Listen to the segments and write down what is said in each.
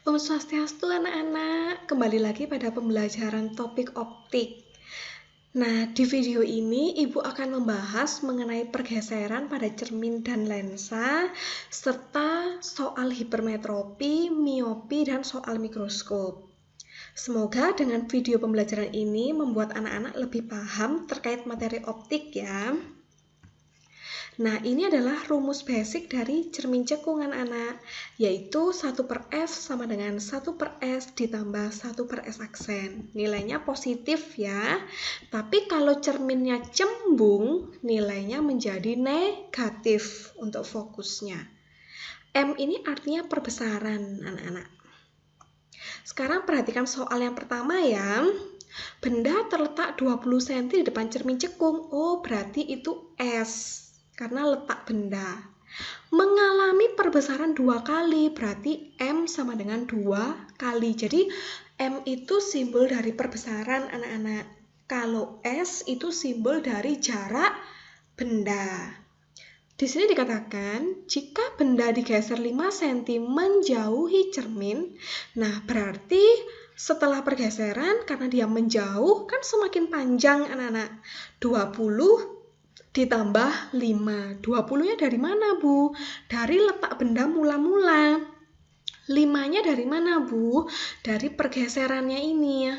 Om Swastiastu anak-anak, kembali lagi pada pembelajaran topik optik. Nah, di video ini Ibu akan membahas mengenai pergeseran pada cermin dan lensa, serta soal hipermetropi, miopi, dan soal mikroskop. Semoga dengan video pembelajaran ini membuat anak-anak lebih paham terkait materi optik ya. Nah, ini adalah rumus basic dari cermin cekung anak-anak, yaitu 1/S sama dengan 1/S ditambah 1/S aksen. Nilainya positif ya, tapi kalau cerminnya cembung, nilainya menjadi negatif untuk fokusnya. M ini artinya perbesaran anak-anak. Sekarang perhatikan soal yang pertama ya. Benda terletak 20 cm di depan cermin cekung. Oh, berarti itu S. Karena letak benda mengalami perbesaran 2 kali, berarti M sama dengan 2 kali. Jadi M itu simbol dari perbesaran anak-anak. Kalau S itu simbol dari jarak benda. Di sini dikatakan jika benda digeser 5 cm menjauhi cermin, nah berarti setelah pergeseran karena dia menjauh kan semakin panjang anak-anak. 20 ditambah 5. 20-nya dari mana, Bu? Dari letak benda mula-mula. 5-nya dari mana, Bu? Dari pergeserannya ini ya.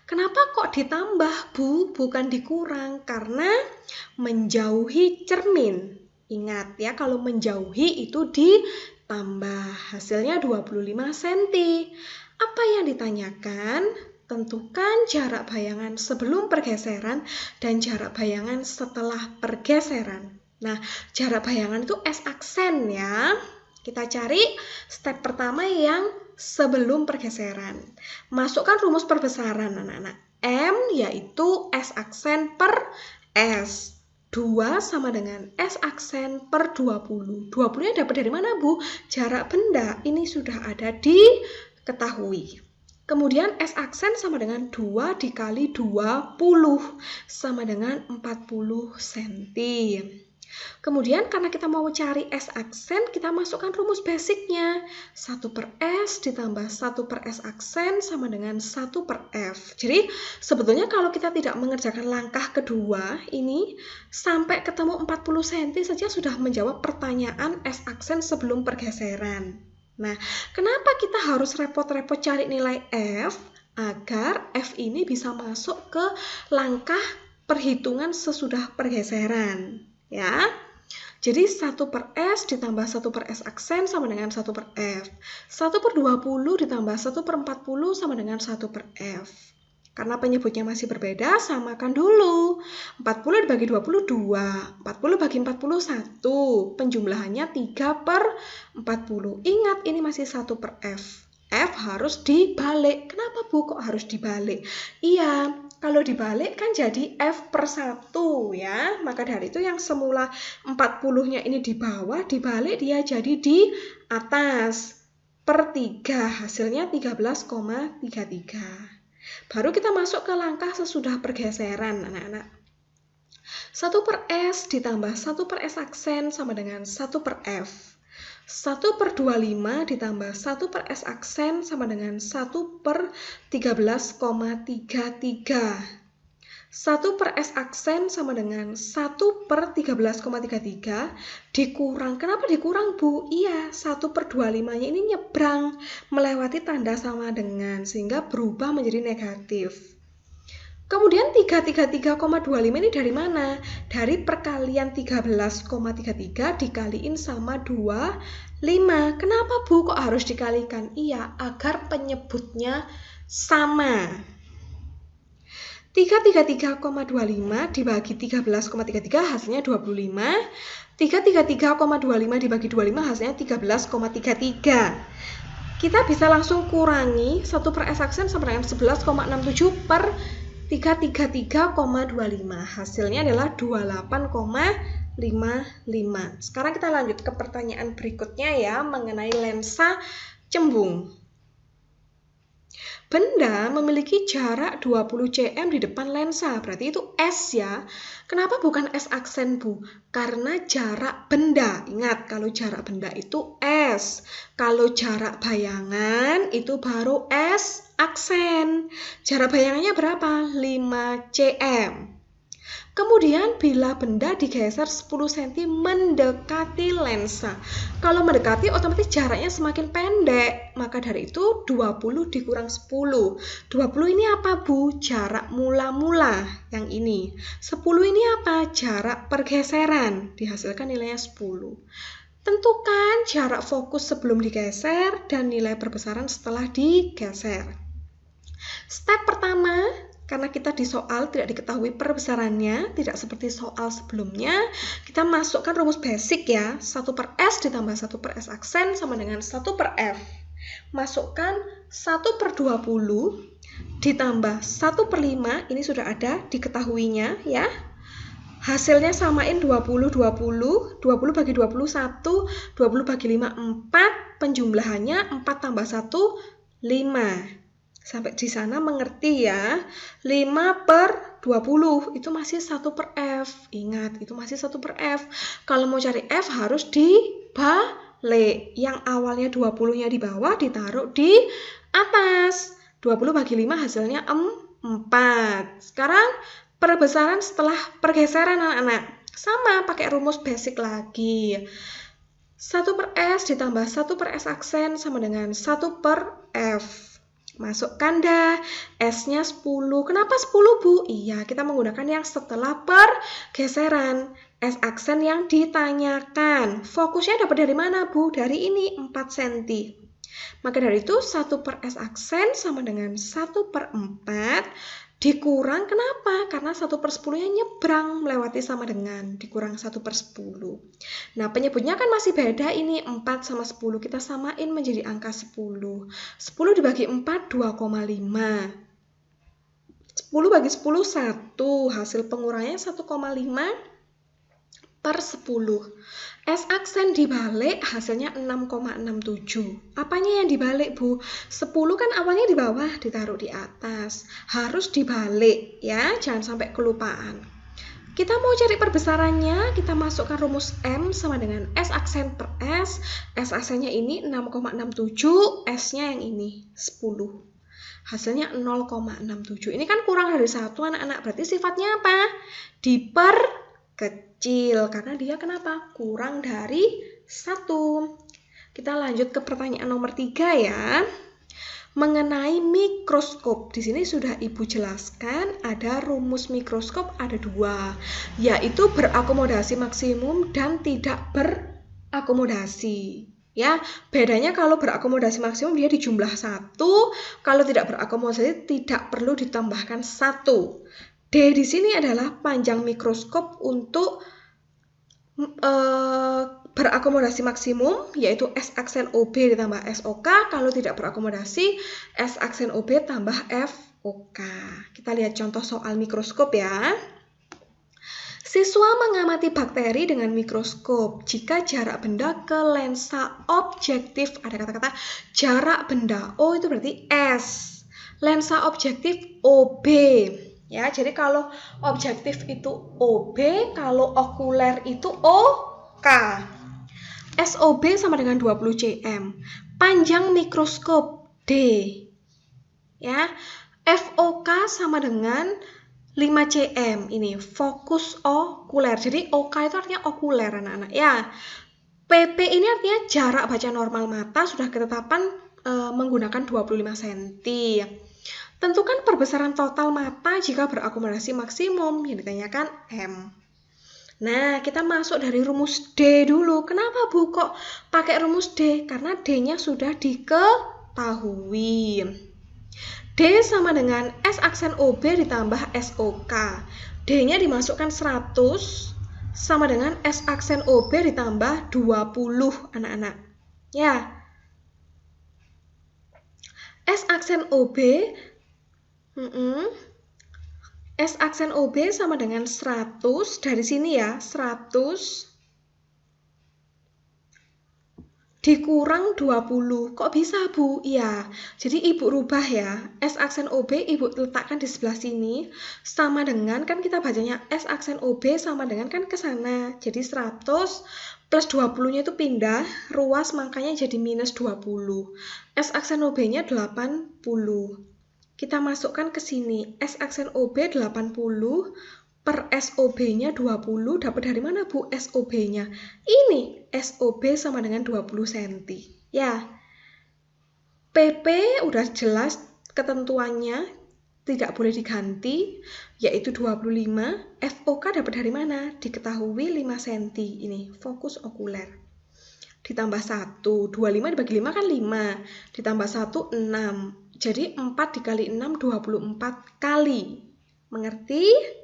Kenapa kok ditambah, Bu? Bukan dikurang, karena menjauhi cermin. Ingat ya, kalau menjauhi itu ditambah. Hasilnya 25 cm. Apa yang ditanyakan? Tentukan jarak bayangan sebelum pergeseran dan jarak bayangan setelah pergeseran. Nah, jarak bayangan itu S aksen ya. Kita cari step pertama yang sebelum pergeseran. Masukkan rumus perbesaran anak-anak. M yaitu S aksen per S. 2 sama dengan S aksen per 20. 20-nya dapat dari mana, Bu? Jarak benda ini sudah ada diketahui. Kemudian S aksen sama dengan 2 dikali 20 sama dengan 40 cm. Kemudian karena kita mau cari S aksen, kita masukkan rumus basicnya. 1/S ditambah 1/S aksen sama dengan 1/F. Jadi sebetulnya kalau kita tidak mengerjakan langkah kedua ini, sampai ketemu 40 cm saja sudah menjawab pertanyaan S aksen sebelum pergeseran. Nah, kenapa kita harus repot-repot cari nilai F? Agar F ini bisa masuk ke langkah perhitungan sesudah pergeseran. Ya, jadi 1/S ditambah 1/S aksen sama dengan 1/F. 1/20 ditambah 1/40 sama dengan 1/F. Karena penyebutnya masih berbeda, samakan dulu. 40 dibagi 20, 2. 40 bagi 40, 1. Penjumlahannya 3/40. Ingat, ini masih 1/F. F harus dibalik. Kenapa, Bu? Kok harus dibalik? Iya, kalau dibalik kan jadi F/1 ya. Maka dari itu yang semula 40-nya ini di bawah, dibalik dia jadi di atas. Per 3, hasilnya 13,33. Baru kita masuk ke langkah sesudah pergeseran anak-anak. 1/S ditambah 1/S aksen sama dengan 1/F. 1/25 ditambah 1/S aksen sama dengan 1/13,33. 1/S aksen sama dengan 1/13,33 dikurang. Kenapa dikurang, Bu? Iya, 1/25-nya ini nyebrang melewati tanda sama dengan sehingga berubah menjadi negatif. Kemudian 333,25 ini dari mana? Dari perkalian 13,33 dikaliin sama 25. Kenapa, Bu? Kok harus dikalikan? Iya, agar penyebutnya sama. 333,25 dibagi 13,33 hasilnya 25. 333,25 dibagi 25 hasilnya 13,33. Kita bisa langsung kurangi 1/S aksen sama dengan 11,67 per 333,25. Hasilnya adalah 28,55. Sekarang kita lanjut ke pertanyaan berikutnya ya, mengenai lensa cembung. Benda memiliki jarak 20 cm di depan lensa, berarti itu S ya. Kenapa bukan S aksen, Bu? Karena jarak benda. Ingat, kalau jarak benda itu S. Kalau jarak bayangan itu baru S aksen. Jarak bayangannya berapa? 5 cm. Kemudian bila benda digeser 10 cm mendekati lensa. Kalau mendekati otomatis jaraknya semakin pendek. Maka dari itu 20 dikurang 10. 20 ini apa, Bu? Jarak mula-mula yang ini. 10 ini apa? Jarak pergeseran. Dihasilkan nilainya 10. Tentukan jarak fokus sebelum digeser dan nilai perbesaran setelah digeser. Step pertama, karena kita di soal tidak diketahui perbesarannya, tidak seperti soal sebelumnya, kita masukkan rumus basic ya. 1 per S ditambah 1 per S aksen sama dengan 1 per F. Masukkan 1 per 20 ditambah 1 per 5, ini sudah ada diketahuinya ya. Hasilnya samain 20, 20 bagi 20, 1, 20 bagi 5, 4, penjumlahannya 4 tambah 1, 5. Sampai di sana mengerti ya. 5 per 20 itu masih 1 per F. Ingat, itu masih 1 per F. Kalau mau cari F harus dibalik. Yang awalnya 20-nya di bawah ditaruh di atas. 20 bagi 5 hasilnya 4. Sekarang perbesaran setelah pergeseran anak-anak. Sama, pakai rumus basic lagi. 1 per S ditambah 1 per S aksen sama dengan 1 per F. Masukkan dah, S-nya 10. Kenapa 10, Bu? Iya, kita menggunakan yang setelah pergeseran. S aksen yang ditanyakan. Fokusnya dapat dari mana, Bu? Dari ini, 4 cm. Maka dari itu, 1 per S aksen sama dengan 1 per 4 dikurang, kenapa? Karena 1 per 10-nya nyebrang melewati sama dengan dikurang 1 per 10. Nah, penyebutnya kan masih beda ini, 4 sama 10. Kita samain menjadi angka 10. 10 dibagi 4, 2,5. 10 bagi 10, 1. Hasil pengurangannya 1,5 per 10. S aksen dibalik hasilnya 6,67. Apanya yang dibalik, Bu? 10 kan awalnya di bawah, ditaruh di atas. Harus dibalik ya, jangan sampai kelupaan. Kita mau cari perbesarannya, kita masukkan rumus M sama dengan S aksen per S. S aksennya ini 6,67, S-nya yang ini 10. Hasilnya 0,67. Ini kan kurang dari 1 anak-anak, berarti sifatnya apa? Diperkecil, karena dia kenapa? Kurang dari 1. Kita lanjut ke pertanyaan nomor 3 ya. Mengenai mikroskop, di sini sudah Ibu jelaskan ada rumus mikroskop ada 2, yaitu berakomodasi maksimum dan tidak berakomodasi. Ya, bedanya kalau berakomodasi maksimum dia di jumlah 1, kalau tidak berakomodasi tidak perlu ditambahkan 1. D di sini adalah panjang mikroskop untuk berakomodasi maksimum, yaitu S aksen OB ditambah SOK. Kalau tidak berakomodasi, S aksen OB tambah FOK. Kita lihat contoh soal mikroskop ya. Siswa mengamati bakteri dengan mikroskop. Jika jarak benda ke lensa objektif, ada kata-kata jarak benda. O itu berarti S. Lensa objektif OB. Ya, jadi kalau objektif itu OB, kalau okuler itu OK. SOB sama dengan 20 cm. Panjang mikroskop D. Ya. FOK sama dengan 5 cm. Ini fokus okuler. Jadi OK itu artinya okuler anak-anak ya. PP ini artinya jarak baca normal mata, sudah ketetapan menggunakan 25 cm. Tentukan perbesaran total mata jika berakomodasi maksimum, yang ditanyakan M. Nah, kita masuk dari rumus D dulu. Kenapa, Bu, kok pakai rumus D? Karena D-nya sudah diketahui. D sama dengan S aksen OB ditambah SOK. D-nya dimasukkan 100 sama dengan S aksen OB ditambah 20, anak-anak. Ya. S aksen OB S aksen OB sama dengan 100, dari sini ya, 100 dikurang 20. Kok bisa, Bu? Iya, jadi Ibu rubah ya. S aksen OB Ibu letakkan di sebelah sini. Sama dengan, kan kita bacanya S aksen OB sama dengan kan ke sana. Jadi 100 plus 20-nya itu pindah, ruas makanya jadi minus 20. S aksen OB-nya 80. Kita masukkan ke sini. S aksen OB 80. Per SOB-nya 20, dapat dari mana, Bu, SOB-nya? Ini, SOB sama dengan 20 cm. Ya, PP udah jelas ketentuannya, tidak boleh diganti, yaitu 25. FOK dapat dari mana? Diketahui 5 cm. Ini, fokus okuler. Ditambah 1, 25 dibagi 5 kan 5. Ditambah 1, 6. Jadi 4 dikali 6, 24 kali. Mengerti?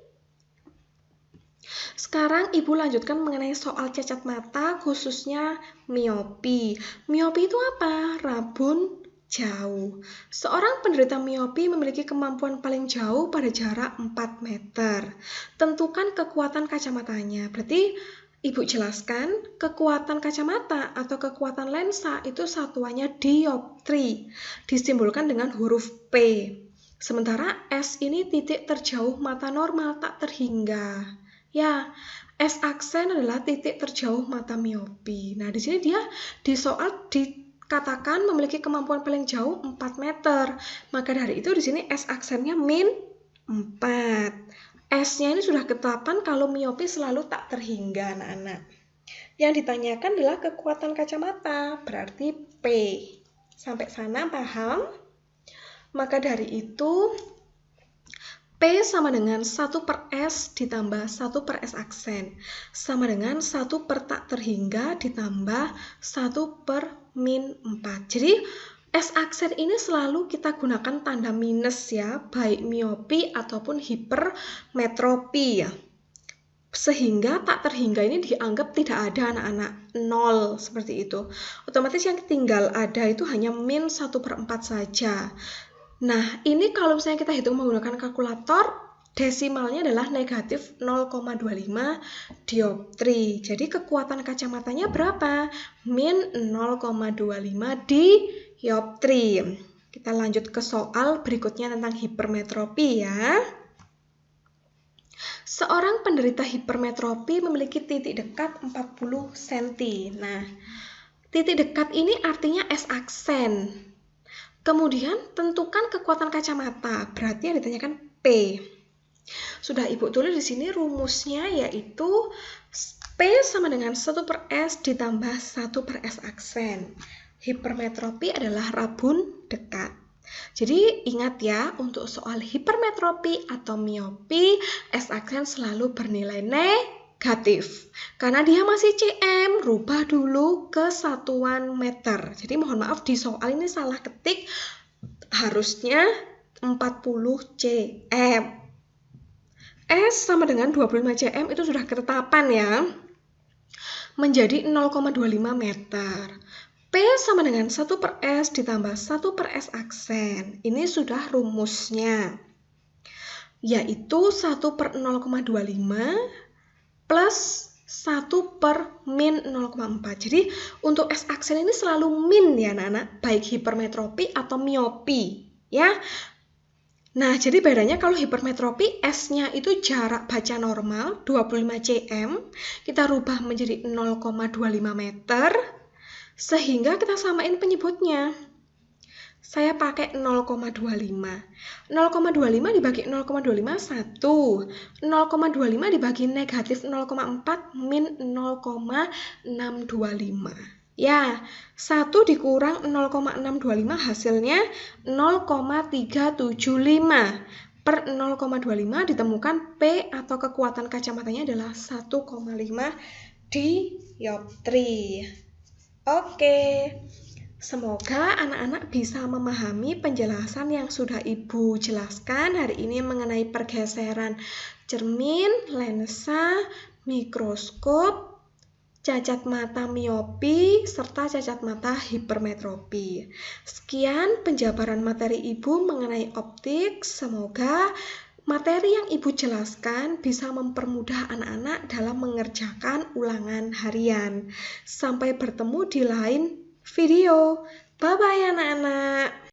Sekarang Ibu lanjutkan mengenai soal cacat mata, khususnya miopi. Miopi itu apa? Rabun jauh. Seorang penderita miopi memiliki kemampuan paling jauh pada jarak 4 meter. Tentukan kekuatan kacamatanya. Berarti Ibu jelaskan kekuatan kacamata atau kekuatan lensa itu satuannya dioptri. Disimbolkan dengan huruf P. Sementara S ini titik terjauh mata normal tak terhingga. Ya, S aksen adalah titik terjauh mata miopi. Nah, di sini dia di soal dikatakan memiliki kemampuan paling jauh 4 meter. Maka dari itu di sini S aksennya min 4. S-nya ini sudah ketetapan kalau miopi selalu tak terhingga, anak-anak. Yang ditanyakan adalah kekuatan kacamata, berarti P. Sampai sana paham? Maka dari itu P sama dengan 1 per S ditambah 1 per S aksen. Sama dengan 1 per tak terhingga ditambah 1 per min 4. Jadi S aksen ini selalu kita gunakan tanda minus ya, baik miopi ataupun hipermetropi ya. Sehingga tak terhingga ini dianggap tidak ada, anak-anak, 0 seperti itu. Otomatis yang tinggal ada itu hanya min 1 per 4 saja. Nah, ini kalau misalnya kita hitung menggunakan kalkulator, desimalnya adalah negatif 0,25 dioptri. Jadi kekuatan kacamatanya berapa? Min 0,25 dioptri. Kita lanjut ke soal berikutnya tentang hipermetropi ya. Seorang penderita hipermetropi memiliki titik dekat 40 cm. Nah, titik dekat ini artinya S aksen. Kemudian tentukan kekuatan kacamata, berarti yang ditanyakan P. Sudah Ibu tulis di sini rumusnya yaitu P sama dengan 1 per S ditambah 1 per S aksen. Hipermetropi adalah rabun dekat. Jadi ingat ya, untuk soal hipermetropi atau miopi, S aksen selalu bernilai negatif. Karena dia masih cm, rubah dulu ke satuan meter. Jadi mohon maaf di soal ini salah ketik, harusnya 40 cm. S sama dengan 25 cm itu sudah ketetapan ya, menjadi 0,25 meter. P sama dengan 1 per S ditambah 1 per S aksen. Ini sudah rumusnya, yaitu 1 per 0,25 plus 1 per min 0,4. Jadi untuk S aksen ini selalu min ya anak-anak, baik hipermetropi atau miopi ya. Nah, jadi bedanya kalau hipermetropi S-nya itu jarak baca normal 25 cm, kita rubah menjadi 0,25 meter, sehingga kita samain penyebutnya. Saya pakai 0,25. 0,25 dibagi 0,25, 1. 0,25 dibagi negatif 0,4 min 0,625. Ya, 1 dikurang 0,625 hasilnya 0,375. Per 0,25 ditemukan P atau kekuatan kacamatanya adalah 1,5 dioptri. Oke. Semoga anak-anak bisa memahami penjelasan yang sudah Ibu jelaskan hari ini mengenai pergeseran cermin, lensa, mikroskop, cacat mata miopi, serta cacat mata hipermetropi. Sekian penjabaran materi Ibu mengenai optik. Semoga materi yang Ibu jelaskan bisa mempermudah anak-anak dalam mengerjakan ulangan harian. Sampai bertemu di lain video. Bye-bye anak-anak.